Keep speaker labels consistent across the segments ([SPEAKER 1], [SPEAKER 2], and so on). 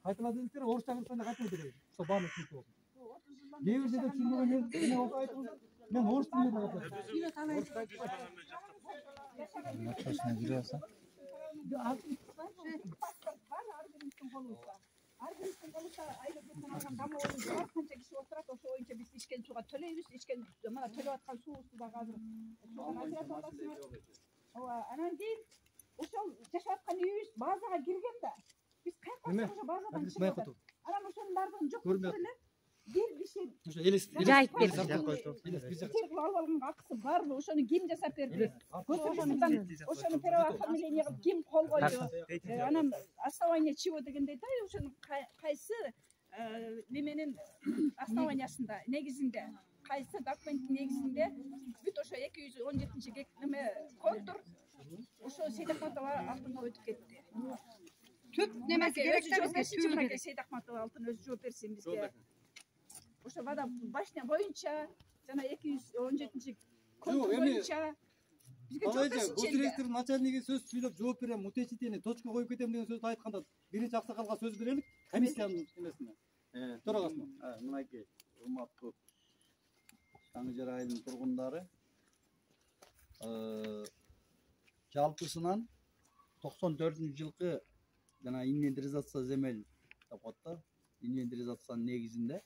[SPEAKER 1] Kayıtladığınızda orta çağırsan da kayıtladınız. Sabahın üstünde olsun. Ne bir şeyde çünkü ben orta aytıldım. Ben orta dilinde kayıtladım.
[SPEAKER 2] Açmasına giriyorsa.
[SPEAKER 3] Аргентин болса айлық жинаған даму ойыншы бар, қанша кіші отырады, ошо боюнча биз ичкен суга төлөйбүз, ичкен мына төлөп аткан суубузду дагы азыр суган ажыратып атасызбы. Ооба, анан кийин ошол жашап аткан үйүбүз базага кирген да. Биз каяка ошо базадан чыгып. Анан ошонун баардыгын жоктуруп эле бир киши
[SPEAKER 1] Ошо элес
[SPEAKER 4] Жайып берди.
[SPEAKER 3] алып алганга акысы барбы, ошону ким жасап берди? Ошону переоформление кылып ким кол койду? Анан основание чего дегендей да, ошонун кайсы неменин основаниясында, негизинде, кайсы документтин негизинде бүт ошо 217 неме контур ошо Сейдахматова алтынга өтүп кетти.
[SPEAKER 4] Түп немеси керек да бизге
[SPEAKER 3] Мынакей Сейдахматова алтын өзү жооп берсин бизге. Ошо бада башня боюнча жана 217 контур боюнча бизге жооп берсин.
[SPEAKER 1] Госдиректордун начальниги сөз сүйлөп жооп берем, мутечитени точка коюп кетем деген сөздү айтканда биринчи аксакалга сөз берелик, комиссиянын эмесине. Төрагасына.
[SPEAKER 2] Мынакей урматтуу Жаңы Жер айылынын тургундары жалпысынан 94-жылкы жана инвентаризация земель деп коет да. Инвентаризациянын негизинде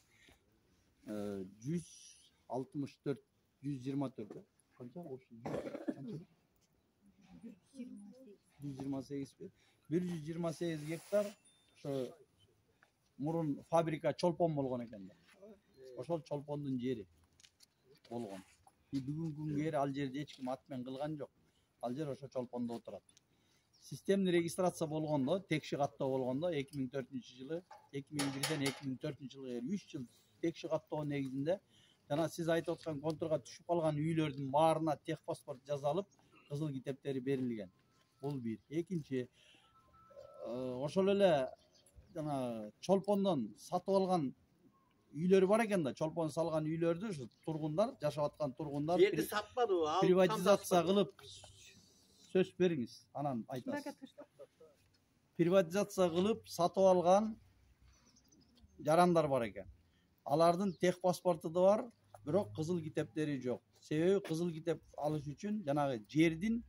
[SPEAKER 2] 164 124 канча ошо 128 128 гектар ошо мурун фабрика чолпон болгон экен да. Ошол чолпондун жери болгон. Бүгүнкү күнгө ал жерде эч ким ат менен кылган жок. Ал жер ошо чолпондо отурат. Системный регистрация болгондо, текши каттоо болгондо 2004-жылы 2001ден 2004-жылга 3 жыл текши каттоо негизинде жана сиз айтып аткан контурга түшүп калган үйлөрдүн баарына техпаспорт жазалып, кызыл китептери берилген. Бул бир. Экинчи, ошол эле жана чолпондон сатып алган үйлөр бар экен да, чолпон салган үйлөрдү ушу тургундар, жашап аткан тургундар
[SPEAKER 5] жерди сатпадыбы?
[SPEAKER 2] Приватизация кылып сөз бериңиз, анан айтасыз. Приватизация кылып сатып алган жарандар бар экен. Алардын техпаспорту да бар, бирок кызыл китептери жок. Себеби кызыл китеп алыш үчүн жанагы жердин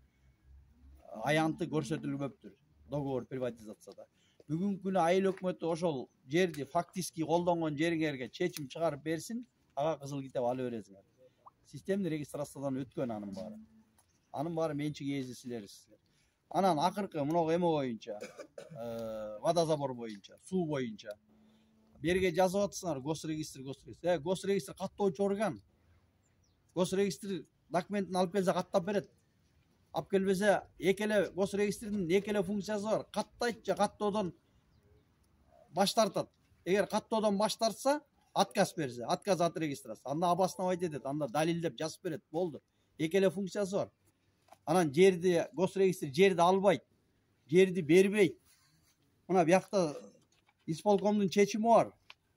[SPEAKER 2] аянты көрсөтүлбөптүр. Договор приватизацияда. Бүгүнкү күнү айыл өкмөтү ошол жерди фактически колдонгон жериңерге чечим чыгарып берсин, ага кызыл китеп ала бересиңер. Системный регистрациядан өткөн анын баары. Анын баары менчик ээси силерсиздер. Анан акыркы мынау эме боюнча, водозабор боюнча, суу боюнча берге жазып атсыңар госрегистр. Госрегистр каттоочу орган. Госрегистр документин алып келсе каттап берет. Алып келбесе, экеле госрегистрдин экеле функциясы бар. Каттайт же каттоодон баш тартат. Эгер каттоодон баш тартса, отказ берсе, отказ от регистрации. Анда обосновать этет, анда далилдеп жазып берет. Болду. Экеле функциясы бар. Анан жерди госрегистр жерди албайт. Жерди бербейт. Мына биякта исполкомдун чечими бар.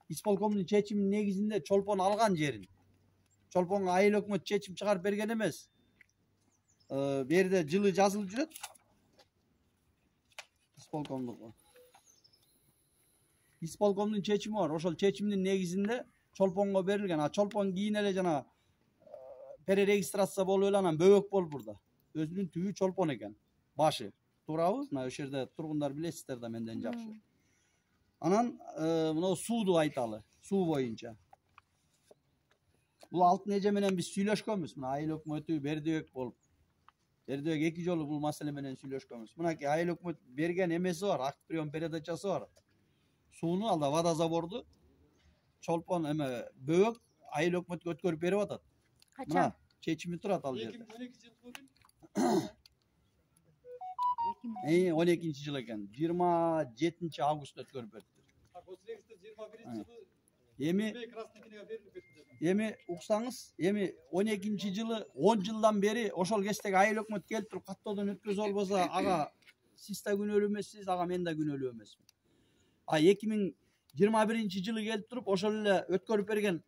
[SPEAKER 2] Исполкомдун чечиминин негизинде чолпон алган жерин. Чолпонго айыл өкмөт чечим чыгарып берген эмес. Берде жылы жазылып жүрөт. Исполкомдун чечими бар. Ошол чечимдин негизинде чолпонго берилген. А чолпон кийин эле жана перерегистрация болуп эле анан бөбөк болуп бурда. Өзүнүн түбү чолпон экен. Башы. Туурабы? Мына ошол жерде тургундар билесиздер да менден жакшы. Анан мына сууду айталы. Суу боюнча. Бул алтын эже менен биз сүйлөшкөнбүз. Мына айыл өкмөтү Бердибек болуп. Бердибек 2 жолу бул маселе менен сүйлөшкөнбүз. Мынакей айыл өкмөт берген эмеси бар, акт прием передачасы бар. Сууну алда водозаборду чолпон эме бөбөк айыл өкмөткө өткөрүп берип атат. Мына чечими турат ал жерде. 12 жыл экен. 27 август өткөрүп берди. Эми уксаңыз, эми 12 жылы 10 жылдан бери ошол кечтеги айыл өкмөт келип туруп каттоодон өткөзүп албаса, ага сиз да күнөөлүү эмессиз, ага мен да күнөөлүү эмесмин. А 2021 жылы келип туруп ошол эле өткөрүп берген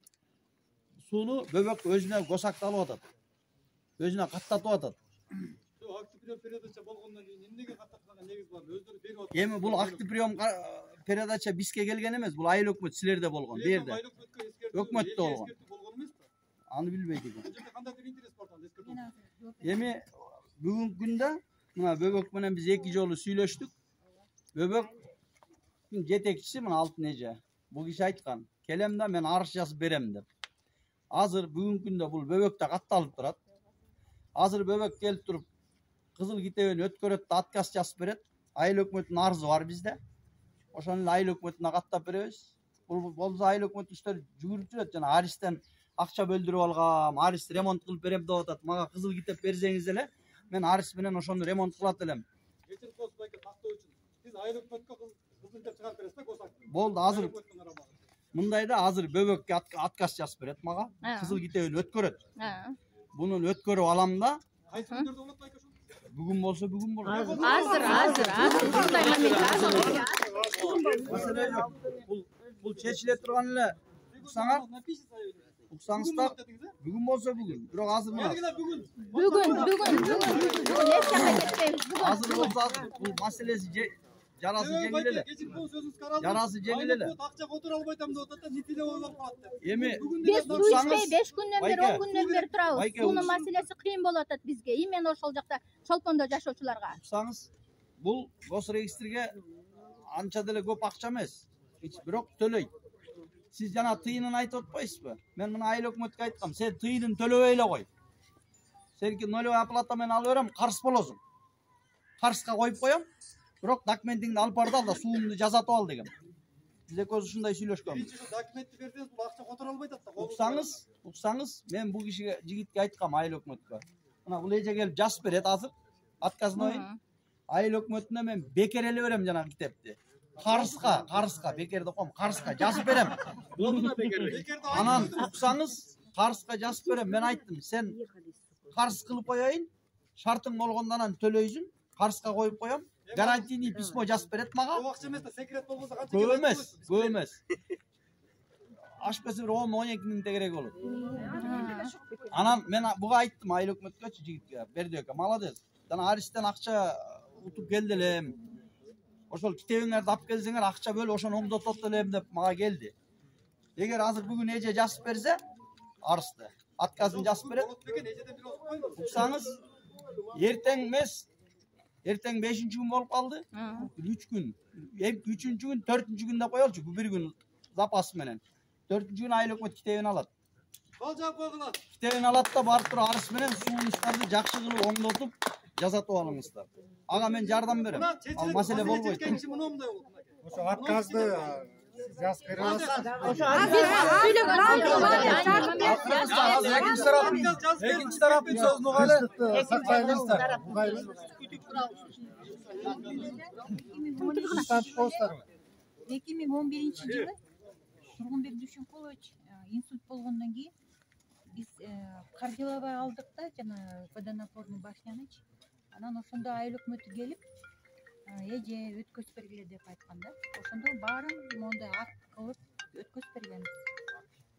[SPEAKER 2] сууну бөбөк өзүнө госакталып атат. Өзүнө каттатып атат.
[SPEAKER 1] прием передача болгондон кийин эмнеге каттакчыларга негиз бар? Өздөрү берип атат.
[SPEAKER 2] Эми бул актив прием передача бизге келген эмес. Бул айыл өкмөт силерде болгон. Бу жерде. Өкмөттө болгон.
[SPEAKER 1] болгон эмеспи?
[SPEAKER 2] Аны билбейт экен.
[SPEAKER 1] Бул жерде кандайдыр интерес бар да эскертүү.
[SPEAKER 2] Эми бүгүнкү күндө мына Бөбөк менен биз 2 жолу сүйлөштүк. Бөбөктүн жетекчиси мына Алтын эже. Бул киши айткан, келем да мен арыз жазып берем деп. Азыр бүгүнкү күндө бул Бөбөктө катталып турат. Азыр Бөбөк келип туруп кызыл китебин өткөрөт да отказ жазып берет. Айыл өкмөтүнүн арызы бар бизде. Ошону эле айыл өкмөтүнө каттап беребиз. Бул болсо айыл өкмөт иштер жүгүрүп жүрөт жана Аристен акча бөлдүрүп алгам, Арис ремонт кылып берем деп атат. Мага кызыл китеп берсеңиз эле, мен Арис менен ошону ремонт кылат элем.
[SPEAKER 1] Кечирип коесуз байке, тактоо үчүн. Сиз айыл өкмөткө кызыл китеп чыгарып бересиз да, госак.
[SPEAKER 2] Болду, азыр мындай да азыр Бөбөккө отказ жазып берет мага. Кызыл китебин өткөрөт. Бунун өткөрүп алам да.
[SPEAKER 1] Кайсы күндөрдө болот байке ошо?
[SPEAKER 2] Бүгүн болсо бүгүн болот.
[SPEAKER 4] Азыр.
[SPEAKER 2] Маселе жок. Бул чечиле турган эле. Уксаңыз да бүгүн болсо бүгүн. Бирок азыр мына.
[SPEAKER 4] Бүгүн эч жака кетпейбиз.
[SPEAKER 2] Азыр болсо азыр бул маселеси жарасы жеңил эле. Жарасы жеңил эле.
[SPEAKER 1] Акча которо албай атам деп атат да, нитиле болуп калат деп.
[SPEAKER 2] Эми
[SPEAKER 4] Биз суу ичпей 5 күндөн бери 10 күндөн бери турабыз.
[SPEAKER 2] Байке,
[SPEAKER 4] Суунун маселеси кыйын болуп атат бизге. Именно ошол жакта чолпондо жашоочуларга.
[SPEAKER 2] уксаңыз, бул госрегистрге анча деле көп акча эмес. Бирок төлөйт. Сиз жана тыйынын айтып атпайсызбы? Мен мына айыл өкмөткө айткам, сен тыйынын төлөбөй эле кой. Сеники нолевой оплата менен алып берем, карыз болосуң. Карызга коюп коем. Бирок документиңди алып бар да суумду жазатып ал дегем. Биз экөөбүз ушундай сүйлөшкөнбүз.
[SPEAKER 1] Документти берсеңиз, бул акча которо албай атат да.
[SPEAKER 2] Уксаңыз, мен бул кишиге, жигитке айткам айыл өкмөткө. Мына бул эже келип жазып берет азыр. Отказной. Айыл өкмөтүнө мен бекер эле берем жана китепти. Карызга бекер деп коем, карызга жазып берем. Анан уксаңыз, карызга жазып берем. Мен айттым, сен карыз кылып коеюн, шартың болгондо анан төлөйсүң, карызга коюп коем. Гарантийный письмо жазып берет мага.
[SPEAKER 1] Көп акча эмес да, секрет болбосо канча
[SPEAKER 2] Көп эмес. Ашпесе бир 10-12 миң тегерек болот. Анан мен буга айттым айыл өкмөткөчү жигитке, Бердибекке, молодец. Жана Аристен акча утуп келди элем. Ошол китебиңерди алып келсеңер, акча бөл, ошону оңдотот элем деп мага келди. Эгер азыр бүгүн эже жазып берсе, арызды, отказын жазып берет. Уксаңыз, эртең эмес, эртең 5-нчи күн болуп калды. 3 күн. 3-нчү күн, 4-нчү күн деп коелучу, бу 1 күн запас менен. 4-нчү күн айыл өкмөт китебин алат. Китебин алат да барып туруп арыз менен сууңуздарды жакшы кылып оңдотуп жазатып алыңыздар. Ага мен жардам берем. Ал маселе болбойт.
[SPEAKER 5] Ошо отказды жазып беребиз.
[SPEAKER 2] Экинчи тараптын сөзүн угайлы.
[SPEAKER 5] Сактайбыздар.
[SPEAKER 6] 2011-жылы Тургунбек Дүйшөнкулович инсульт болгондон кийин биз кардиология алдык да, жана водонапорный башнянычы. Анан ошондо айыл өкмөтү келип, эже өткөзүп бергиле деп айткан да. Ошондо баарын мондай акт кылып өткөзүп бергенбиз.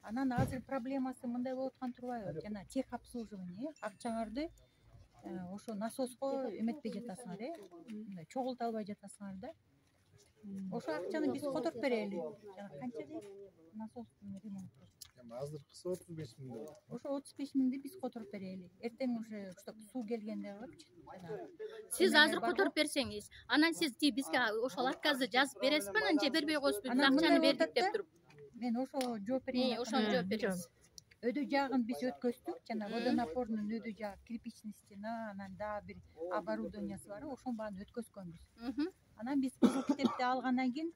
[SPEAKER 6] Анан азыр проблемасы мындай болуп аткан турбайбы? Жана тех обслуживание акчаңарды ошо насоско эметпей жатасыңар, мындай чогулта албай жатасыңар да. Ошо акчаны биз которуп берели. Жана канча дейт? Насостун ремонту.
[SPEAKER 5] Азыркысы 35 миң.
[SPEAKER 6] Ошо 35 миңди биз которуп берели. Эртең уже суу келгенде кылыпчы.
[SPEAKER 7] Сиз азыр которуп берсеңиз, анан сиз бизге ошол отказды жазып бересизби, анан же бербей коесузбу, биз акчаны бердик деп туруп.
[SPEAKER 6] Мен ошо жооп берейин.
[SPEAKER 7] Ошону жооп бересиз.
[SPEAKER 6] Өдө жагын биз өткөздүк, жана водонапорнун өдө жагы кирпичный стена, анан дагы бир оборудованиясы бар, ошонун баарын өткөзгөнбүз. Анан биз кызыл китепти алгандан кийин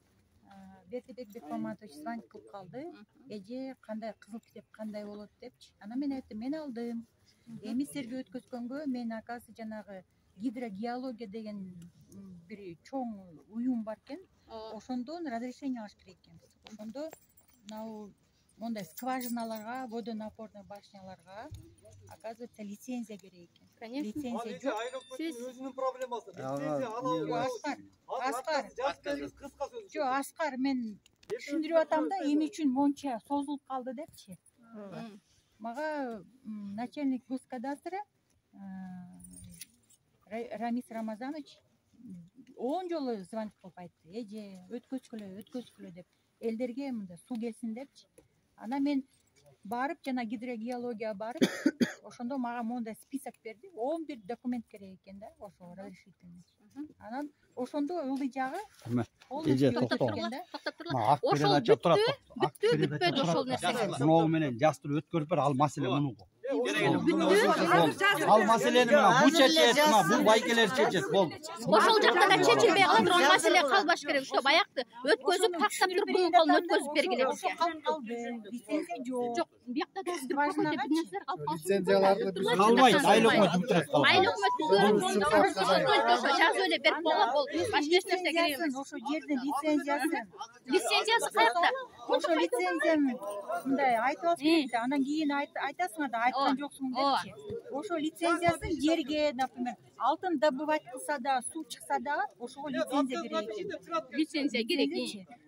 [SPEAKER 6] Бердибек Бекмаматович звонить кылып калды. Эже кандай кызыл китеп кандай болот депчи. Анан мен айттым, мен алдым. Эми силерге өткөзгөнгө мен акасы жанагы гидрогеология деген бир чоң уюм бар экен. Ошондон разрешение алыш керек экен. Ошондо мынау мондай скважиналарга, водонапорный башняларга оказывается лицензия керек экен. Лицензия жок.
[SPEAKER 1] Сиз өзүнүн проблемасы. Лицензия ала
[SPEAKER 6] Аскар. Жок, Аскар, мен түшүндүрүп атам да, эмне үчүн монча созулуп калды депчи. Мага начальник госкадастра Рамис Рамазанович 10 жолу звонок кылып айтты. Эже, өткөзгүлө деп. Элдерге мында суу келсин депчи. Ана мен барып жана гидрогеология барып, ошондо мага мондай список берди. 11 документ керек экен да, ошо разрешительный. Анан ошондо ылдый жагы
[SPEAKER 2] Эже
[SPEAKER 7] токтоп
[SPEAKER 2] токтоо.
[SPEAKER 7] тургула, токтоп тургула.
[SPEAKER 2] Мына ак
[SPEAKER 7] Ошол
[SPEAKER 2] передача турат.
[SPEAKER 7] бүттү, бүтпөдү ошол нерсе.
[SPEAKER 2] Мунугу менен жастырып өткөрүп бер, ал маселе мунугу.
[SPEAKER 7] Бүттү.
[SPEAKER 2] Ал маселени мына бул чечет, мына бул байкелер чечет, болду.
[SPEAKER 7] Ошол жакта да чечилбей кала турган маселе калбаш керек. Ошо баякты өткөзүп тактап туруп бунун колун өткөзүп бергиле бизге.
[SPEAKER 6] Лицензия жок.
[SPEAKER 7] Жок, биякта да скважина бир нерселер калып калсын.
[SPEAKER 5] Лицензияларды биз
[SPEAKER 2] Калбайт, айлык өтүп турат.
[SPEAKER 7] Айлык жазып эле берип койгон болду. Башка эч нерсе керек эмес.
[SPEAKER 6] Ошо жердин лицензиясын.
[SPEAKER 7] Лицензиясы каякта?
[SPEAKER 6] Ошо лицензияны мындай айтып алыш керек. Анан кийин айтасыңар да айткан жоксуң депчи. Ошо лицензиясын жерге, например, алтын добывать кылса да, суу чыкса да, ошого лицензия керек экен.
[SPEAKER 7] Лицензия керек.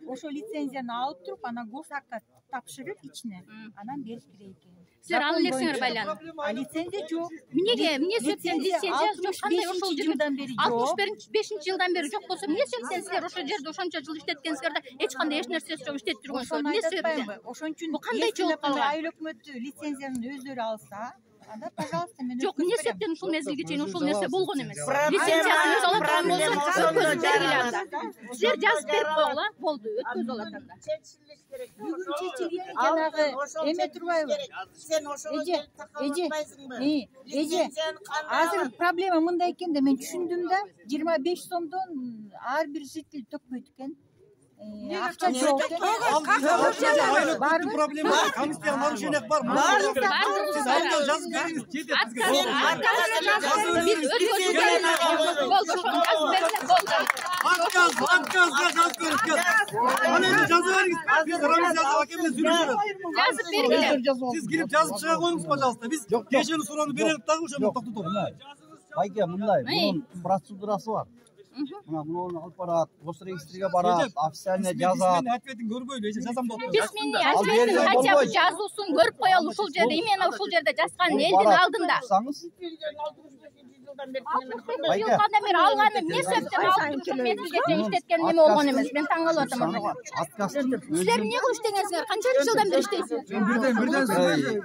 [SPEAKER 6] Ошо лицензияны алып туруп, анан госакка тапшырып ичине, анан бериш керек экен.
[SPEAKER 7] Силер ала элексиңер байланып.
[SPEAKER 6] А лицензия жок.
[SPEAKER 7] Эмне себептен лицензия жок? Кандай ошол
[SPEAKER 6] жылдан бери жок.
[SPEAKER 7] 65 жылдан бери жок болсо эмне себептен силер ошол жерде ошончо жыл иштеткенсиңер да эч кандай эч нерсеси жок иштетип жүргөнсүңөр? Эмне себептен?
[SPEAKER 6] Ошон үчүн
[SPEAKER 7] Бул кандай жооп калган?
[SPEAKER 6] айыл өкмөтү лицензияны өздөрү алса, анда пожалуйста мен
[SPEAKER 7] Жок, эмне себептен ушул мезгилге чейин ошол нерсе болгон эмес? Лицензиясын өзү ала турган болсо өткөзүп бергиле анда. Силер жазып берип койгула, болду, өткөзүп алат анда.
[SPEAKER 6] бүгүн чечилген жанагы эме турбайбы? Эже, азыр проблема мындай экен да, мен түшүндүм да, 25 сомдон ар бир житель төкпөйт экен. Акча жок экен.
[SPEAKER 1] Айлык проблема, комиссия нарушение бар. Сиз анда жазып бериңиз, жетет бизге.
[SPEAKER 7] Биз өткөзүп болду, ошону жазып берсе болду.
[SPEAKER 1] Отказга жазып бериңиз. Аны эми жазып бериңиз. Биз Рамиз аке менен сүйлөшөбүз.
[SPEAKER 7] Жазып бергиле.
[SPEAKER 1] Сиз кирип жазып чыга коюңуз, пожалуйста. Биз кешени суроону берелик дагы ошону токтотоп.
[SPEAKER 2] Байке, мындай, бунун процедурасы бар. Муну алып барат, госрегистрге барат, официально жазат.
[SPEAKER 1] Мен ответин көрбөйлү, эже жазам деп
[SPEAKER 7] Биз мени ответин хотя бы жазуусун көрүп коелу ушул жерде, именно ушул жерде жазган элдин алдында. Жылдан бери алганы эмне себептен алып ушул мезгилге чейин иштеткен неме болгон эмес? Мен таң калып атам ошого. Силер эмне кылып иштегенсиңер? Канча жылдан бери иштейсиңер?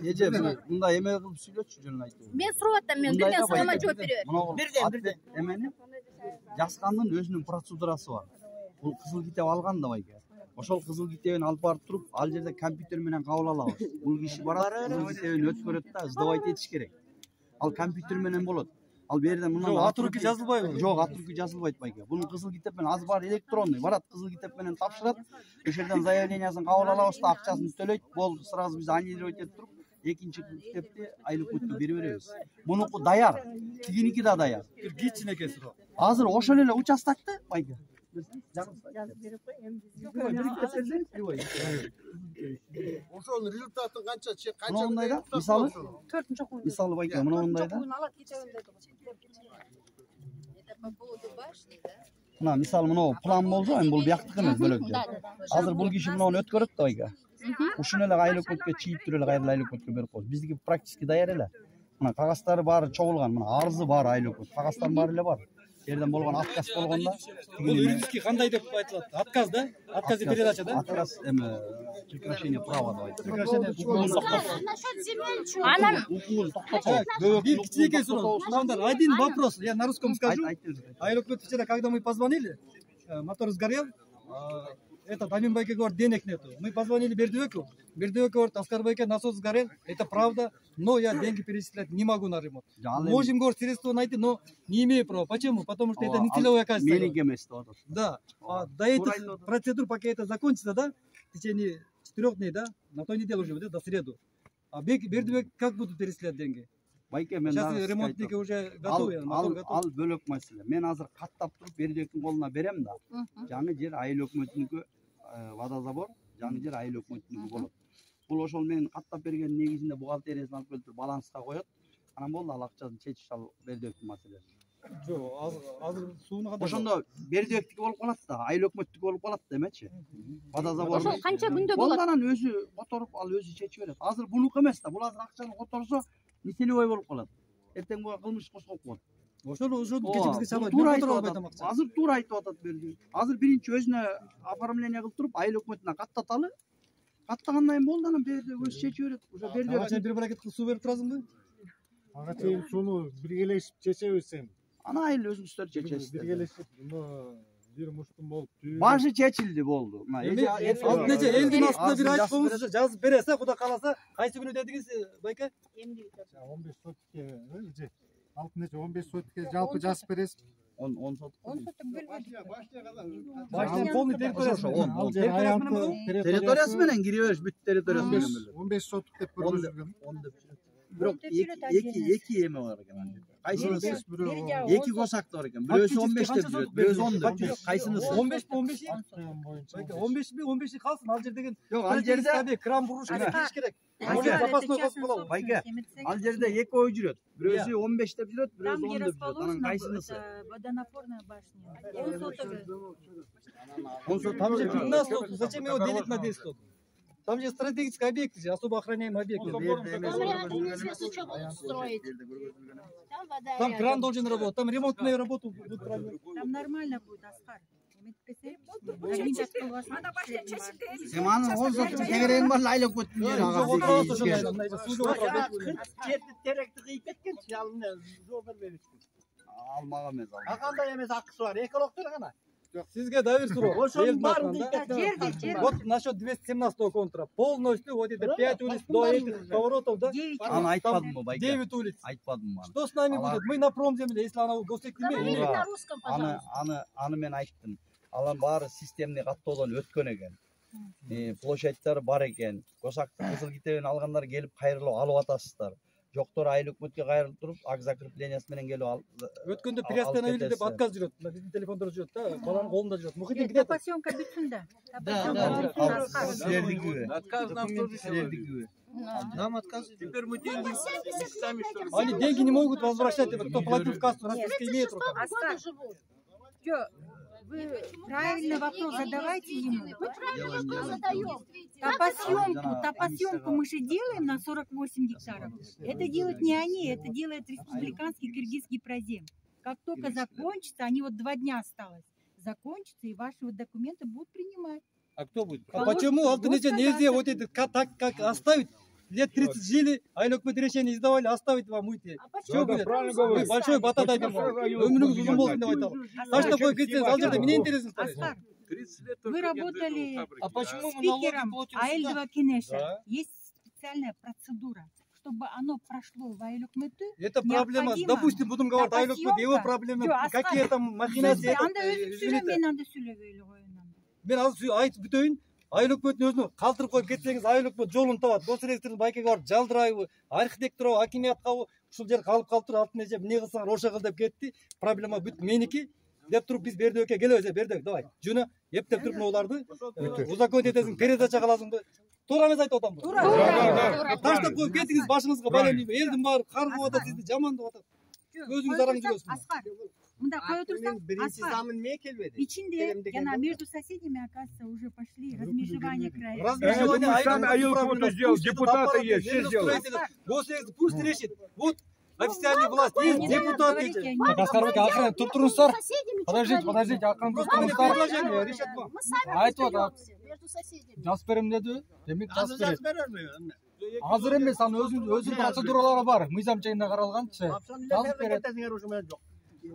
[SPEAKER 2] Эже, мындай эме кылып сүйлөчү, жөнүн айтып.
[SPEAKER 7] Мен сурап атам, мен берген суроома жооп бере бер.
[SPEAKER 2] Бирден. Эмени жазгандын өзүнүн процедурасы бар. Бул кызыл китеп алган да байке. Ошол кызыл китебин алып барып туруп, ал жерде компьютер менен кабыл алабыз. Бул киши барат, кызыл китебин өткөрөт да, сдавать этиш керек. Ал компьютер менен болот. Ал берден мындан
[SPEAKER 1] ат руки жазылбайбы?
[SPEAKER 2] Жок, ат руки жазылбайт байке. Бунун кызыл китеп менен азыр баары электронный. Барат, кызыл китеп менен тапшырат. Ошол жерден заявлениясын кабыл алабыз да, акчасын төлөйт. Болду, сразу биз аннулировать этип туруп, экинчи китепти айлык өтүп бере беребиз. Мунуку даяр. Тигиники да даяр.
[SPEAKER 1] Кичине экенсиз.
[SPEAKER 2] Азыр ошол эле участокто байке.
[SPEAKER 5] ошонун результатын канча
[SPEAKER 2] Мындай да, мисалы байке, мындай да. Мына мисалы мынау план болсо, эми бул бияктык эмес, бөлөк. Азыр бул киши мынуну өткөрөт да байке. Ушуну эле айлык өткө чийип туруп эле кайра айлык өткө берип коебуз. Биздики практически даяр эле. Мына кагаздары баары чогулган, мына арызы бар айлык өткө. Кагаздардын баары эле бар. Жерден болгон отказ болгондо,
[SPEAKER 1] Бул юридически кандай деп айтылат? Отказ да? Отказ передача да?
[SPEAKER 2] отказ эме прекращение права деп айтат.
[SPEAKER 1] Прекращение
[SPEAKER 7] Анан
[SPEAKER 2] Укугун токтотуу.
[SPEAKER 1] Бир кичинекей суроо. Шундан один вопрос, я на русском скажу. Айлык вчера, когда мы позвонили, мотор сгорел, этот Амин Байке говорит, денег нету. Мы позвонили Бердюеку. Бердюек говорит, Аскар Байке, насос сгорел. Это правда, но я деньги перечислять не могу на ремонт. Можем, говорит, средства найти, но не имею права. Почему? Потому что это не целевое качество. Да. До этих процедур, пока это закончится, да, в течение 4 дней, да, на той неделе уже, да, до среду. А Бердюек как будут перечислять деньги? Сейчас ремонтники уже готовы.
[SPEAKER 2] Ал бөлөк маселе. Мен азыр каттап туруп Бердюектин колуна берем да. Жаңы жер айыл өкмөтүнүкү водозабор, жаңы жер айыл өкмөтүнүкү болот. Бул ошол менин каттап берген негизинде бухгалтериясын алып келип баланска коет. Анан болду, ал акчасын чечиш ал Бердюектин маселеси.
[SPEAKER 1] Жок, азыр сууну кандай?
[SPEAKER 2] Ошондо Бердюектики болуп калат да, айыл өкмөттүкү болуп калат да эмечи. Водозабор.
[SPEAKER 7] ошол канча күндө болот?
[SPEAKER 2] Анан өзү которуп, ал өзү чечип берет. Азыр бунуку эмес да, бул азыр акчаны которсо, неселебой болуп калат. Эртең буга кылмыш козгоп коет.
[SPEAKER 1] ошону кече бизге чабайт.
[SPEAKER 2] Туура
[SPEAKER 1] Мен
[SPEAKER 2] айтып
[SPEAKER 1] которуп
[SPEAKER 2] атат.
[SPEAKER 1] айтамакчы.
[SPEAKER 2] Азыр туура айтып атат берди. Азыр биринчи өзүнө оформление кылып туруп, айыл өкмөтүнө каттаталы. Каттагандан кийин болду, анан берди өзү чечип берет. Уже берди.
[SPEAKER 1] Ага бир бракет кылып суу берип турасыңбы?
[SPEAKER 5] Ага чейин сууну биргелешип чечебиз эми.
[SPEAKER 2] Ана айыл өзүңүздөр чечесиздер.
[SPEAKER 5] Биргелешип бир муштум болуп
[SPEAKER 2] Башы чечилди болду.
[SPEAKER 1] Алтынчы элдин астында бир айтып коюңузчу, жазып бересе, Кудай кааласа, кайсы күнү дедиңиз, байке?
[SPEAKER 5] 15 сотикке, алтынчы 15 сотикке жалпы жазып бересиз.
[SPEAKER 2] 10 сот.
[SPEAKER 6] 10 соток бөлбөдүк.
[SPEAKER 1] Башынан полный
[SPEAKER 2] Территориясы менен кире бериш, бүт территориясы менен бөлөт.
[SPEAKER 5] 15 сотик деп көргөзүлгөн.
[SPEAKER 2] Бирок эки эме бар экен. Кайсынысы? Эки косак бар экен. Бирөөсү 15 деп жүрөт, бирөөсү 10 деп жүрөт. Кайсынысы?
[SPEAKER 1] 15 15 15 калсын, ал жер деген.
[SPEAKER 2] Жок, ал жерде
[SPEAKER 1] кран буруш керек, кириш керек.
[SPEAKER 2] Байке, ал жерде эки ой жүрөт. Бирөөсү 15 деп жүрөт, бирөөсү 10 деп жүрөт. Анан кайсынысы?
[SPEAKER 6] Водонапорная башня. 10 соток.
[SPEAKER 2] 10 сот.
[SPEAKER 1] Там же 15 соток. Зачем его делить на 10 соток? Там же стратегический объект, особо охраняемый объект. Там кран должен работать, там ремонтные работы будут проводить.
[SPEAKER 6] Там нормально будет, Аскар.
[SPEAKER 2] Сен анын 10 сотун тегерен бар, айыл өкмөттүн жери
[SPEAKER 8] Жерди теректи кыйып кеткен, алына жол бербейбиз.
[SPEAKER 2] алмага эмес ал.
[SPEAKER 8] Кандай эмес акысы бар, экологтор гана.
[SPEAKER 1] Сизге да бир суроо.
[SPEAKER 8] Ошонун баарын кыйып
[SPEAKER 1] Вот насчет 217 контура. Полностью вот это 5 улиц до этих поворотов, да?
[SPEAKER 2] Аны айтпадымбы, байке?
[SPEAKER 1] 9 улиц.
[SPEAKER 2] Айтпадымбы аны.
[SPEAKER 1] Что с нами будет? Мы на промземле, если она госэкспертиза имеет.
[SPEAKER 2] Аны мен айттым. Алар баары системный каттоодон өткөн экен. Площадьтар бар экен. Косактын кызыл китебин алгандар келип кайрылып алып атасыздар. Жоктор айыл өкмөткө кайрылып туруп, ак закреплениясы менен келип ал.
[SPEAKER 1] Өткөндө приостановили деп отказ жүрөт. Биздин телефондор жүрөт да, баланын колунда жүрөт. Мухиддин где?
[SPEAKER 6] Тапасёнка бүтүн да.
[SPEAKER 2] Отказ на обслуживание.
[SPEAKER 8] Нам отказ. Теперь мы деньги сами что ли?
[SPEAKER 1] Они деньги не могут возвращать, кто платил в кассу, расписка имеет в руках.
[SPEAKER 6] Вы правильно вопрос задавайте ему. Топосъемку мы же делаем на 48 гектаров. Это делают не они, это делает республиканский киргизский прозем. Как только закончится, они вот 2 дня осталось, закончится, и ваши вот документы будут принимать.
[SPEAKER 1] А кто будет? А почему Алтынче нельзя вот это так как оставить? Лет 30 жили, айыл өкмөт решение издавали, оставить вам уйти. Что будет? Вы большой батат айтам. Өмүрүңүз узун болсун деп айталы. Таштап коюп кетсеңиз, ал жерде эмне интересиңиз бар?
[SPEAKER 6] Вы работали
[SPEAKER 1] А почему мы
[SPEAKER 6] спикером АЭЛ-2 Кенеша. Есть специальная процедура, чтобы оно прошло в айыл өкмөтү.
[SPEAKER 1] Это проблема. Допустим, будем говорить, айыл өкмөт, его проблемы, какие там махинации.
[SPEAKER 6] Анда өзүң сүйлө, мен анда сүйлөбөйлү коюн.
[SPEAKER 1] Мен азыр айтып бүтөйүн. Айыл өкмөттүн өзүнө калтырып коюп кетсеңиз, айыл өкмөт жолун табат. Госрегистрдин байкеге барып жалдырайбы, архитекторго, акимияткабы, ушул жер калып калыптыр, Алтынче эмне кылсаңар ошо кыл деп кетти. Проблема бүт меники деп туруп биз Бердибекке келебиз, Бердибек, давай. Жуна, эптеп туруп мыналарды узаконить этесиң, передача кыласыңбы? Туура эмес айтып атамбы? Туура. Таштап коюп кеттиңиз, башыңызга байланып, элдин баары каргып атат, сизди жамандап атат. Өзүңүз араң жүрөсүңүз.
[SPEAKER 6] Мында кое турсак,
[SPEAKER 8] Биринчи замын эмне келбеди?
[SPEAKER 6] ичинде жана между соседями, оказывается, уже пошли размежевание края.
[SPEAKER 1] Размежевание
[SPEAKER 9] айыл өкмөтү сделал, депутаты есть, все сделали.
[SPEAKER 1] Госрегистр пусть решит. Вот официальная власть есть, депутаты есть.
[SPEAKER 10] Аскарбек, акырын туруп туруңуздар. Подождите, акырын туруп туруңуздар. Айтып атат. Жазып берем деди. Демек жазып берет. Азыр эмес, анын өзүнүн процедуралары бар. Мыйзам чегинде каралган. Жазып берет.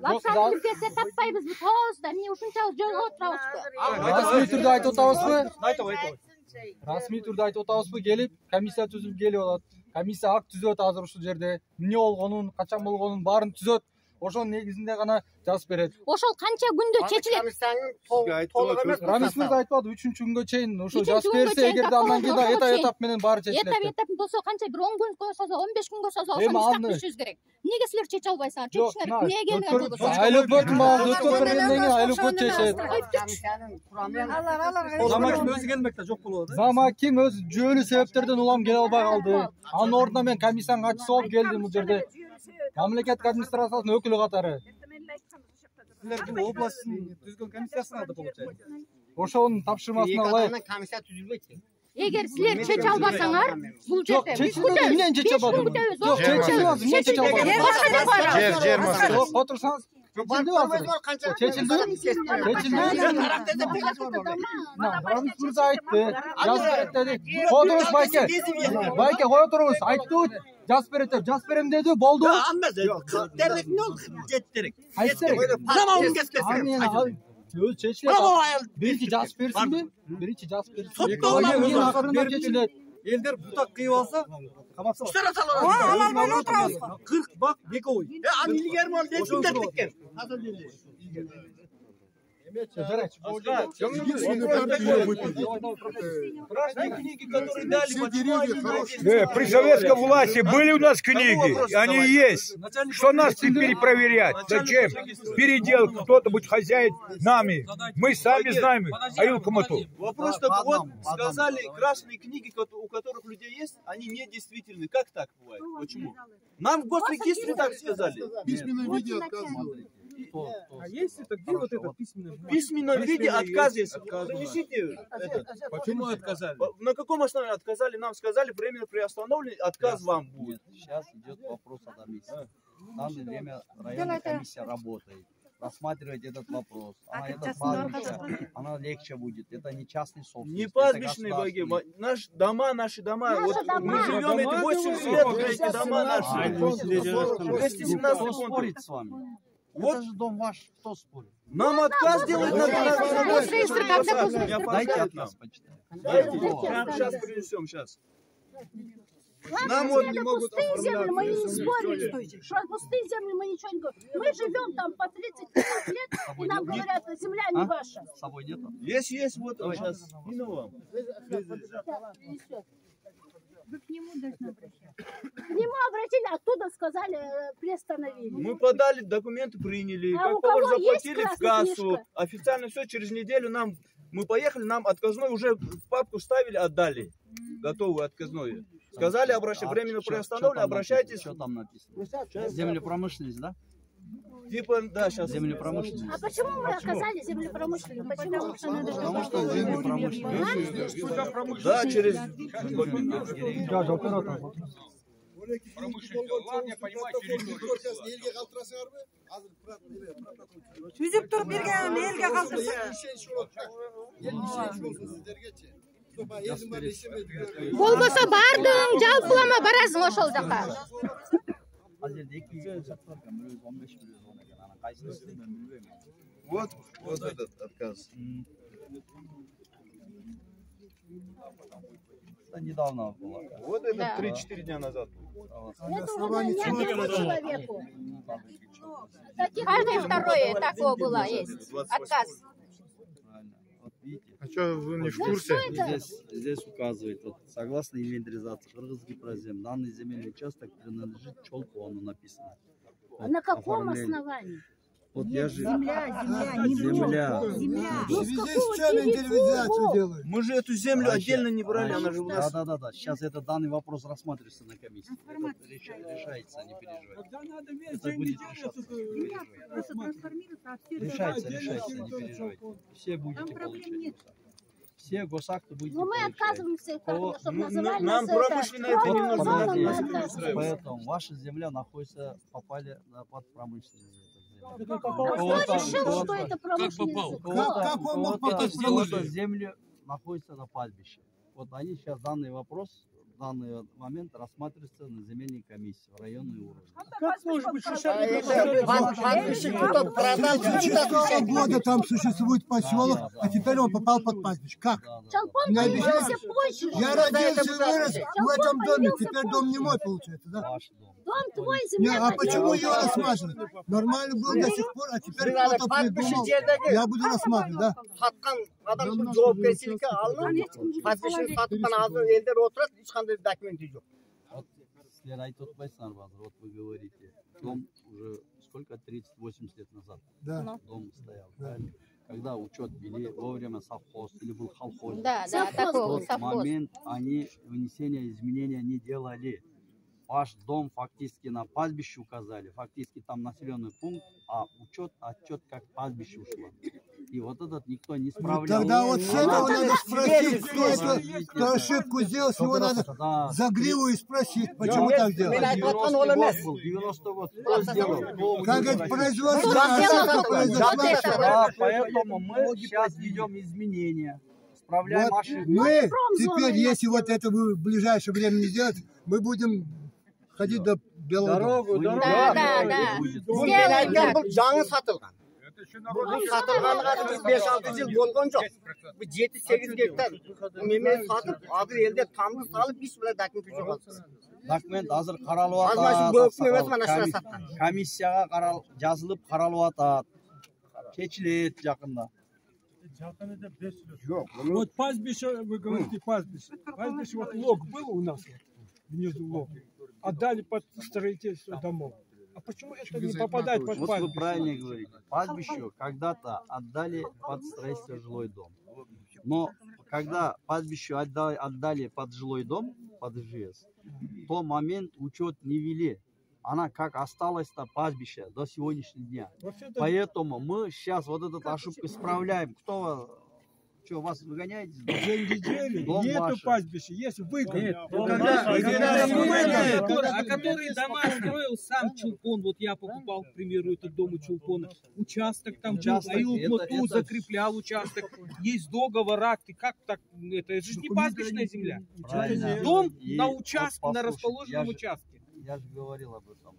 [SPEAKER 7] Лапшаны бизге таппайбызбы, тоз да, эмне ушунчалык жолго отурабызбы?
[SPEAKER 10] Расмий түрдө айтып атабызбы? Расмий түрдө айтып атабызбы? Келип, комиссия түзүлүп келип атат. Комиссия акт түзөт азыр ушул жерде. Эмне болгонун, качан болгонун баарын түзөт. Ошонун негизинде гана жазып берет.
[SPEAKER 7] Ошол канча күндө чечилет?
[SPEAKER 10] Рамис мырза айтпады, 3-күнгө чейин ошо жазып берсе, эгерде андан кийин этап менен баары чечилет.
[SPEAKER 7] Этап болсо канча, бир 10 күнгө созо, 15 күнгө созо, ошону тактышыбыз керек. Эмнеге силер чече албайсыңар? Чечиңер, эмнеге келген болбосо?
[SPEAKER 10] Айыл өкмөттүн баарын өткөрүп бергенден кийин айыл өкмөт чечет.
[SPEAKER 1] Зама ким өзү келмек да жок болот.
[SPEAKER 10] Зама ким өз жөнү себептерден улам келе албай калды. Анын ордуна мен комиссиянын катчысы болуп келдим бул жерде. Мамлекеттик администрациянын өкүлү катары.
[SPEAKER 1] Силер бул областтын түзгөн комиссиясына да получается.
[SPEAKER 10] Ошонун тапшырмасын алайык.
[SPEAKER 8] Комиссия түзүлбөйт.
[SPEAKER 7] Егер силер чече албасаңар, бул жерде биз күтөбүз.
[SPEAKER 10] Эмнени чече албадым?
[SPEAKER 7] Жок, чече
[SPEAKER 10] Жер маселеси. Отурсаңыз. Чечилди. Рамис мырза айтты. Жазып берет деди. Кое туруңуз байке. Байке кое туруңуз. Айтты. Жазып берет деп. Жазып берем деди. Болду.
[SPEAKER 8] Дерек не oldu? Jetterek.
[SPEAKER 10] Айтсырек.
[SPEAKER 8] Zaman keskesin.
[SPEAKER 10] Өз чечилет. Биринчи жазып берсинби? Биринчи жазып берсин.
[SPEAKER 1] Елдер бутак кыйып алса, камапса.
[SPEAKER 8] Штара салат.
[SPEAKER 1] 40 бак, 2 ой.
[SPEAKER 8] An ilger mal desinler tekken.
[SPEAKER 9] При советской власти были у нас книги, они есть. Что нас теперь проверять? Зачем? Передел, кто-то будет хозяин нами. Мы сами знаем, Аил Камату.
[SPEAKER 11] Вопрос такой, вот сказали, красные книги, у которых людей есть, они недействительны. Как так бывает? Почему? Нам в госрегистре так сказали.
[SPEAKER 5] В письменном виде отказывали.
[SPEAKER 10] А есть это где вот это письменное?
[SPEAKER 11] В письменном виде отказ есть. Занесите.
[SPEAKER 10] Почему отказали?
[SPEAKER 11] На каком основании отказали? Нам сказали, временно приостановлен, отказ вам будет.
[SPEAKER 2] Сейчас идет вопрос о комиссии. В данное время районная комиссия работает. Рассматривать этот вопрос. Это пастбище, она легче будет. Это не частный собственник.
[SPEAKER 11] Не пастбищные боги. Наши дома. Вот мы живем эти 80 лет, уже эти дома наши. 217
[SPEAKER 2] Кто спорит с вами?
[SPEAKER 11] Вот
[SPEAKER 2] это же дом ваш, кто спорит?
[SPEAKER 11] Нам отказ делают на
[SPEAKER 2] Дайте отказ почитать.
[SPEAKER 11] Сейчас принесем, сейчас.
[SPEAKER 7] Нам вот не могут пустые земли, мы не спорили. Что пустые земли, мы ничего не говорим. Мы живем там по 30-50 лет, и нам говорят, земля не ваша.
[SPEAKER 2] С собой нету?
[SPEAKER 11] Есть, вот сейчас. Кину вам.
[SPEAKER 6] Вы к нему должны обращаться.
[SPEAKER 7] К нему обратили, оттуда сказали, приостановили.
[SPEAKER 11] Мы подали, документы приняли,
[SPEAKER 7] А у
[SPEAKER 11] как повар
[SPEAKER 7] кого есть
[SPEAKER 11] заплатили в
[SPEAKER 7] красная
[SPEAKER 11] кассу.
[SPEAKER 7] книжка?
[SPEAKER 11] Официально все, через неделю мы поехали, нам отказной уже в папку ставили, отдали. Готовую отказную. Сказали, временно приостановлено, обращайтесь.
[SPEAKER 2] Что там написано? Землепромышленность, да?
[SPEAKER 11] Типа, да, сейчас.
[SPEAKER 2] Землепромышленность.
[SPEAKER 7] А почему мы оказались землепромышленными? Потому
[SPEAKER 2] что землепромышленность.
[SPEAKER 11] Да, через...
[SPEAKER 12] Жүзіп тұрып берген елге қалдырсын.
[SPEAKER 7] Болбосо бардың, жалпылама барасың ошол жака.
[SPEAKER 2] Ал жерде 200 сатылар экен, 15 экен. Анан кайсысы мен билбейм.
[SPEAKER 11] Вот этот отказ.
[SPEAKER 2] Это недавно было.
[SPEAKER 11] Вот это 3-4 дня назад.
[SPEAKER 7] Каждое второе такое было, есть. Отказ.
[SPEAKER 5] А что, вы не в курсе?
[SPEAKER 2] Здесь указывает, вот, согласно инвентаризации Кыргыз-Гипрозем, данный земельный участок принадлежит Чолпону, написано. Вот,
[SPEAKER 7] на каком
[SPEAKER 2] оформление.
[SPEAKER 7] основании?
[SPEAKER 2] Вот я же...
[SPEAKER 12] Земля.
[SPEAKER 5] В связи с чем инвентаризацию делают?
[SPEAKER 11] Мы же эту землю отдельно не брали, она же у нас...
[SPEAKER 2] Да. Сейчас этот данный вопрос рассматривается на комиссии. Это решается, не переживайте. Это будет решаться. Решается, не переживайте. Все будете получать. Все госакты будете
[SPEAKER 7] Но мы
[SPEAKER 2] получать.
[SPEAKER 7] отказываемся, чтобы называли
[SPEAKER 11] Нам
[SPEAKER 7] нас
[SPEAKER 11] промышленно это не
[SPEAKER 7] нужно.
[SPEAKER 2] Поэтому ваша земля находится, попали под промышленность.
[SPEAKER 7] А кто решил, что это промышленность?
[SPEAKER 5] Как он мог попасть в
[SPEAKER 2] Кого-то земли находится на пастбище. Вот они сейчас данный вопрос, в данный момент рассматривается на земельной комиссии в районный уровень.
[SPEAKER 8] Как может быть
[SPEAKER 5] Пастбище кто-то продал. С 2006 года там существует поселок, а теперь он попал под пастбище. Как?
[SPEAKER 7] Чалпон появился позже.
[SPEAKER 5] Я родился и вырос в этом доме, теперь дом не мой получается, да?
[SPEAKER 2] Ваш дом.
[SPEAKER 7] Дом твой,
[SPEAKER 5] Не,
[SPEAKER 7] земля
[SPEAKER 5] а почему ее рассматривать? Нормально был до сих пор, а теперь кто-то придумал. Я буду рассматривать, да?
[SPEAKER 8] Сатқан адамдың жауапкершілікке алынып, пастбищені сатқан азыр елдер отырады, ешқандай документі жоқ.
[SPEAKER 2] Вот, если айтып отпайсыңар базар, вот вы говорите, дом уже сколько, 30-80 лет назад
[SPEAKER 5] Да.
[SPEAKER 2] дом стоял, правильно? Когда учет вели, вовремя совхоз или был колхоз.
[SPEAKER 7] Да,
[SPEAKER 2] В
[SPEAKER 7] такой
[SPEAKER 2] тот
[SPEAKER 7] совхоз.
[SPEAKER 2] момент они внесения изменения не делали. Ваш дом фактически на пастбище указали, фактически там населенный пункт, а учет, отчет как пастбище ушло. И вот этот никто не справлял.
[SPEAKER 5] Тогда вот с этого надо спросить, кто ошибку сделал, с него надо за гриву и спросить, почему так делать.
[SPEAKER 2] 90 год. Кто сделал?
[SPEAKER 5] Как это производство?
[SPEAKER 2] Да, поэтому мы сейчас ведем изменения. Справляем
[SPEAKER 5] Вот
[SPEAKER 2] ошибки.
[SPEAKER 5] мы теперь, если вот это в ближайшее время не сделать, мы будем ходить до Белого дома.
[SPEAKER 8] Жаңы сатылған. Бұл сатылғанға біз 5-6 жыл болған жоқ. Бұл 7-8 гектар немен сатып, азыр елде тамды салып, еш біле документ жоқ.
[SPEAKER 2] Документ азыр қаралып
[SPEAKER 8] Азмашын бөліп емес, мана шыра
[SPEAKER 2] атат.
[SPEAKER 8] сатқан.
[SPEAKER 2] Комиссияға жазылып қаралып атат. Шешіледі жақында.
[SPEAKER 13] Вот пастбище, вы говорите пастбище. Пастбище, вот лог был у нас, внизу лог. Отдали под строительство домов. А почему это не попадает под
[SPEAKER 2] Вот
[SPEAKER 13] пастбище?
[SPEAKER 2] вы правильно говорите. Пастбищу когда-то отдали под строительство жилой дом. Но когда пастбищу отдали под жилой дом, под ЖС, в тот момент учет не вели. Она как осталась-то пастбище до сегодняшнего дня. Поэтому мы сейчас вот эту ошибку исправляем. Кто что, вас выгоняете?
[SPEAKER 13] Деньги делили, нету пастбища, есть выгон.
[SPEAKER 14] А который дома строил сам Чулпон, вот я покупал, к примеру, этот дом у Чулпона, участок там был, а Илкмоту закреплял участок, есть договор, акты, как так, это же не пастбищная земля. Дом на участке, на расположенном участке.
[SPEAKER 2] Я же говорил об этом.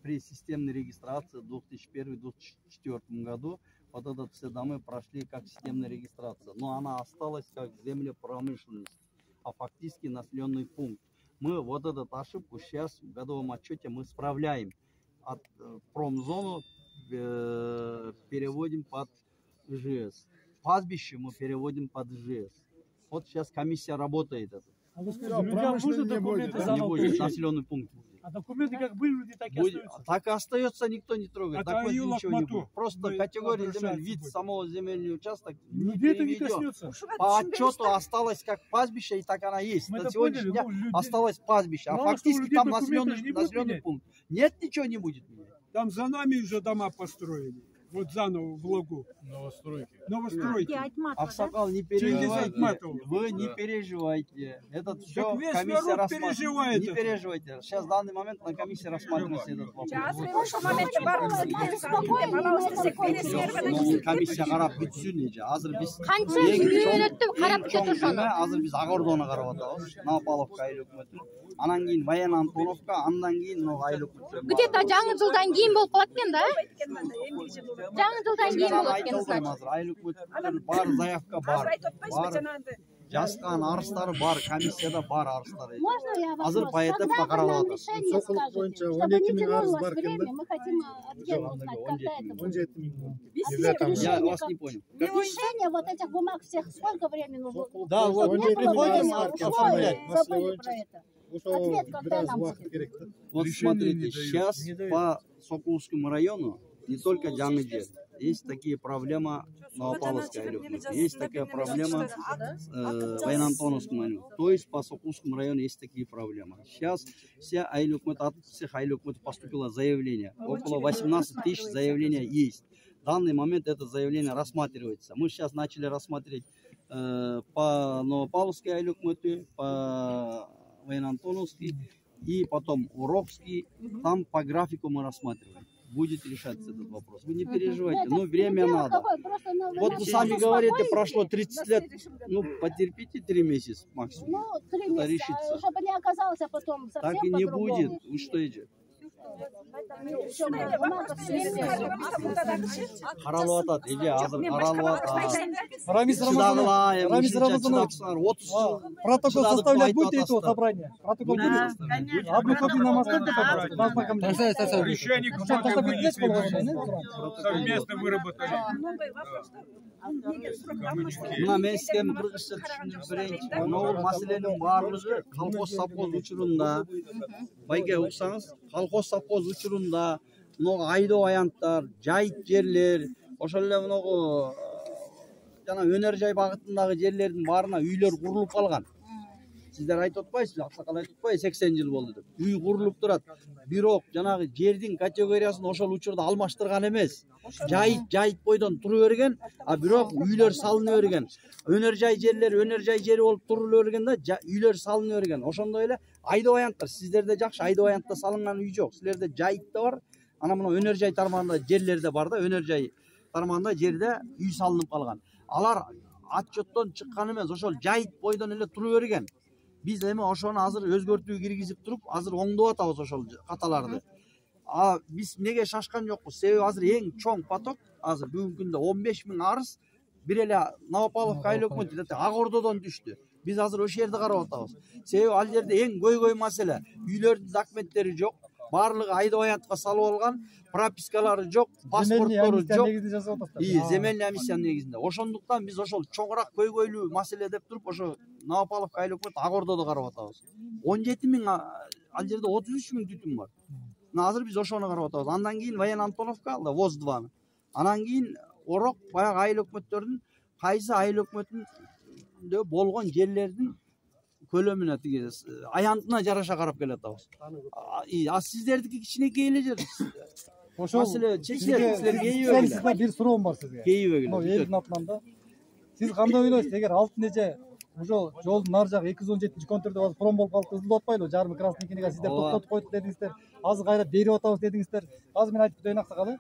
[SPEAKER 2] При системной регистрации в 2001-2004 году вот это все дома прошли как системная регистрация. Но она осталась как землепромышленность, а фактически населенный пункт. Мы вот эту ошибку сейчас в годовом отчете мы исправляем. От промзону переводим под ЖС. Пастбище мы переводим под ЖС. Вот сейчас комиссия работает.
[SPEAKER 13] А вы скажите, людям нужны документы
[SPEAKER 2] Не будет, населенный пункт.
[SPEAKER 13] А документы как были, люди так и остаются.
[SPEAKER 2] Так и остается, никто не трогает.
[SPEAKER 13] А
[SPEAKER 2] Такой
[SPEAKER 13] Аилок
[SPEAKER 2] ничего не
[SPEAKER 13] Мату,
[SPEAKER 2] будет. Просто
[SPEAKER 13] мы
[SPEAKER 2] категория
[SPEAKER 13] обращаемся
[SPEAKER 2] земель, вид
[SPEAKER 13] будет.
[SPEAKER 2] самого земельного участка не
[SPEAKER 13] Людей это не
[SPEAKER 2] переведем.
[SPEAKER 13] коснется.
[SPEAKER 2] По отчету осталось как пастбище, и так она есть.
[SPEAKER 13] Мы
[SPEAKER 2] На
[SPEAKER 13] это
[SPEAKER 2] сегодняшний
[SPEAKER 13] поняли,
[SPEAKER 2] день
[SPEAKER 13] ну, люди-
[SPEAKER 2] осталось пастбище, а
[SPEAKER 13] Мало что у
[SPEAKER 2] фактически
[SPEAKER 13] людей
[SPEAKER 2] там
[SPEAKER 13] документы же не будут
[SPEAKER 2] населенный
[SPEAKER 13] менять.
[SPEAKER 2] пункт. Нет, ничего не будет.
[SPEAKER 13] Там за нами уже дома построили. Вот заново в Логу. Новостройки.
[SPEAKER 2] Аксакал, не
[SPEAKER 13] Чингис
[SPEAKER 2] переживайте.
[SPEAKER 13] Айтматов.
[SPEAKER 2] Вы не переживайте. Это все
[SPEAKER 13] весь
[SPEAKER 2] комиссия
[SPEAKER 13] народ
[SPEAKER 2] рассматривает.
[SPEAKER 13] переживает
[SPEAKER 2] Не
[SPEAKER 13] это.
[SPEAKER 2] переживайте. Сейчас в данный момент на комиссии рассматривается этот вопрос. Комиссия қарап бүтсін еже. Азыр біз
[SPEAKER 4] Қанша үйреттім, қарап кетіп соны.
[SPEAKER 2] Азыр біз Ағордоны қарап атабыз. Новополовка айлы үкіметі. Анан кейін Баян Антоновка, андан кейін айлы үкіметі.
[SPEAKER 4] Где-то жаңы жылдан кейін болып қалады екен да? Жаңы жылдан кейін болады екен
[SPEAKER 2] Айтылдым азыр айлы үкіметі бар, заявка бар. Жазған арыстары бар, комиссияда бар арыстары.
[SPEAKER 7] Можно я вопрос?
[SPEAKER 2] Азыр Баятов
[SPEAKER 7] Когда вы
[SPEAKER 2] қарап
[SPEAKER 7] нам
[SPEAKER 2] атат.
[SPEAKER 7] решение скажете, чтобы не тянулось время, мы хотим отдельно узнать, когда это будет.
[SPEAKER 2] Я вас не понял.
[SPEAKER 7] Решение вот этих бумаг всех, сколько времени нужно?
[SPEAKER 2] Да, вот
[SPEAKER 7] Не
[SPEAKER 2] мы
[SPEAKER 7] было
[SPEAKER 2] приходим,
[SPEAKER 7] времени,
[SPEAKER 2] оформлять.
[SPEAKER 7] забыли про это. Ответ когда нам будет?
[SPEAKER 2] Вот смотрите, сейчас по Сокулскому району не только Джангиджи, есть такие проблемы Новополовской айлы. Есть такая проблема в Антоновском районе. То есть по Сокулскому району есть такие проблемы. Сейчас все айлы, от всех айлы поступило заявление. Около 18 тысяч заявлений есть. В данный момент это заявление рассматривается. Мы сейчас начали рассматривать по Новополовской айлы, по Антоновский и потом Урокский. Там по графику мы рассматриваем. Будет решаться этот вопрос. Вы не переживайте, но время надо. Вот вы сами говорите, прошло 30 лет, ну потерпите 3 месяца максимум.
[SPEAKER 7] Ну, 3
[SPEAKER 2] Это
[SPEAKER 7] месяца,
[SPEAKER 2] решится.
[SPEAKER 7] чтобы не оказалось, а потом совсем
[SPEAKER 2] Так и не
[SPEAKER 7] по-другому.
[SPEAKER 2] будет. Вы что идете? Қаралып атат, еже азыр қаралып атат.
[SPEAKER 1] Рамиз Рамазанович, протокол составлять будете этого собрания? Протокол будет? Одну копию нам оставьте, пожалуйста.
[SPEAKER 9] Решение кто-то вынесли, совместно выработали.
[SPEAKER 2] Мына мен сізге кыргызча түшүндүрүп берейинчи. Могул маселенин баардыгы колхоз совхоз учурунда. Байке уксаңыз, колхоз совхоз учурунда мына айдоо аянттар, жайыт жерлер, ошол эле мына жана өнөр жай багытындагы жерлердин баарына үйлөр курулуп калган. Сиздер айтып атпайсызбы, аксакал айтып атпайбы 80 жыл болду деп. Үй курулуп турат. Бирок жанагы жердин категориясын ошол учурда алмаштырган эмес. Жайыт бойдон тура берген, а бирок үйлөр салына берген. Өнөр жай жери болуп турула берген да, үйлөр салына берген. Ошондой эле айдоо аянттар, сиздерде жакшы айдоо аянтта салынган үй жок. Силерде жайыт да бар. Ана мына өнөр жай тармагында жерлерде бар да, өнөр жай тармагында жерде үй салынып калган. Алар отчеттон чыккан эмес, ошол жайыт бойдон эле тура берген. Биз эми ошону азыр өзгөртүү киргизип туруп, азыр оңдоп атабыз ошол каталарды. Биз неге шашкан жокпуз? Себеби азыр эң чоң поток, азыр бүгүнкү күндө 15 000 арыз бир эле Новополовка айыл өкмөтү Ак Ордодон түштү. Биз азыр ошол жерди карап атабыз. Себеби ал жерде эң көйгөй маселе, үйлөрдүн документтери жок, барлыгы айдоо аянтка салып алган, пропискалары жок, паспорттору жок. Земельный комиссиянын негизинде. Ошондуктан биз ошол чоңураак көйгөйлүү маселе деп туруп, ошо Новополовка айыл өкмөтү Ак Ордодо карап атабыз. 17 000, ал жерде 33 000 түтүн бар. Азыр биз ошону карап атабыз. Андан кийин Воен Антоновка алды, ВОЗ-2. Анан кийин Орок баягы айыл өкмөттөрдүн кайсы айыл өкмөтүндө болгон жерлердин көлөмүнө тиги аянтына жараша карап келатабыз. Сиздердики кичинекей эле жер.
[SPEAKER 1] Ошол
[SPEAKER 2] маселе чечилет. Силер кейибегиле.
[SPEAKER 1] Бир суроом бар сизге.
[SPEAKER 2] Кейибегиле.
[SPEAKER 1] Элдин атынан да. Сиз кандай ойлойсуз? Эгер алтын эже ошол жолдун нар жагы 217-контурда азыр пром болуп калып ызылдап атпайлыбы? Жарымы красный книга сиздер токтотуп койдук дедиңиздер. Азыр кайра берип атабыз дедиңиздер. Азыр мен айтып кетейин аксакалы.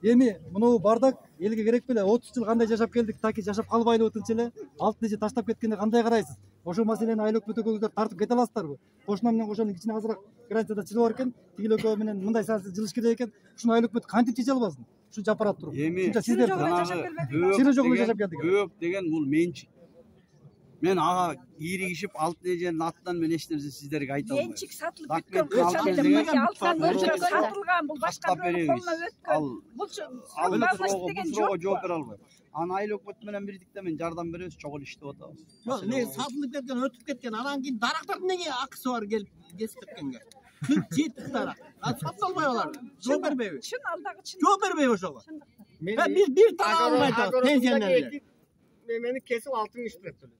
[SPEAKER 1] Эми мынау бардак элге керек беле? 30 жыл кандай жашап келдик, таки жашап калбайлы өтүнчө эле алтын эже таштап кеткенде кандай карайсыз? Ошол маселени айыл өкмөт өкүлдөрү тартып кете аласыздарбы? Кошуна менен кошонун кичине азыраак границада чыгып бар экен, тигил экөө менен мындай санкция жылыш керек экен. Ушуну айыл өкмөт кантип чече албасын? Ушу жапырат туруп.
[SPEAKER 2] Эми
[SPEAKER 1] сиздер чиры жок эле жашап келдик.
[SPEAKER 2] Бөөк деген бул менчик. Мен ага киригишип алтын эженин атынан мен эч нерсе сиздерге айта албайм.
[SPEAKER 3] Менчик сатылып бүткөн сатылган бул башка бирөөнүн колуна өткөн. Бул базлаш деген жок.
[SPEAKER 2] Жооп бере албайм. Аны айыл өкмөтү менен бириктикте мен жардам беребиз, чогул иштеп атабыз.
[SPEAKER 8] Жок, не сатылып кеткен, өтүп кеткен, анан кийин дарактардын неге акысы бар келип кесип кеткенге? 47 дарак. Сатып албай алар. Жооп бербейби?
[SPEAKER 3] Чын алдагы чын.
[SPEAKER 8] Жооп бербейби ошого? Биз бир тара албай атабыз, пенсионерлер.
[SPEAKER 15] Мени кесип 6000 иштеп төлөдү.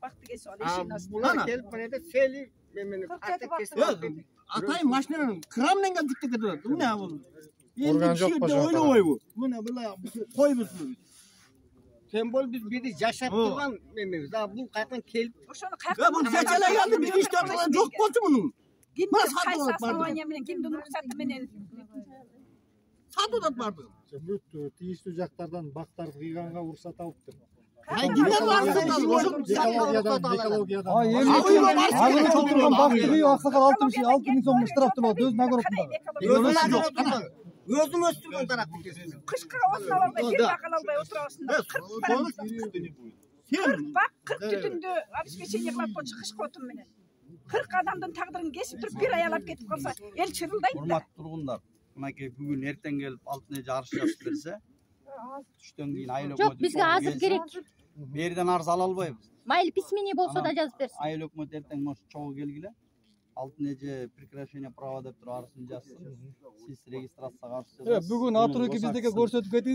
[SPEAKER 3] Бакты кесип ал ишин астына.
[SPEAKER 15] Булар келип менде сели мени катты кесип.
[SPEAKER 8] Атайын машинанын кран менен жүктөп кетет. Эмне бул?
[SPEAKER 15] Урган жок
[SPEAKER 8] ба жок? Ойлобойбу? Мына була койбуз.
[SPEAKER 15] Сен бол биз бири жашап турган эмебиз. Да бул кайдан келип
[SPEAKER 3] ошону кайдан
[SPEAKER 8] бул чечеле келди, биз иштеп турган жок болчу мунун.
[SPEAKER 3] Кимдин кайсы основания менен, кимдин уруксаты менен
[SPEAKER 8] сатып барды.
[SPEAKER 1] Бүт тийиштүү жактардан бактарды кыйганга уруксат алыптыр. Аксакал 6 000 сом штраф төлөдү өзүнүн огородунда.
[SPEAKER 8] Өзүң өстүргөн даракты кесип.
[SPEAKER 3] Кышкы осуналарда бир бакал албай отурабызсыңдар. 40 бак 40 түтүндө обеспечение кылат болчу кышкы отун менен. 40 адамдын тагдырын кесип туруп бир аялап кетип калса, эл чырылдайт да.
[SPEAKER 2] Урматтуу тургундар, мынакей бүгүн эртең келип алтын эже арыз жазып берсе, түштөн кийин айыл өкмөтү.
[SPEAKER 4] Жок, бизге азыр керек.
[SPEAKER 2] Берден арыз ала албайбыз.
[SPEAKER 4] Майыл письменный болсо да жазып берсин.
[SPEAKER 2] Айыл өкмөт эртең мош чогуу келгиле. Алтын эже прекращение права деп туруп арызын жазсын. Сиз регистрацияга каршы.
[SPEAKER 1] Бүгүн атыруу биздеге көрсөтүп кетиңиз.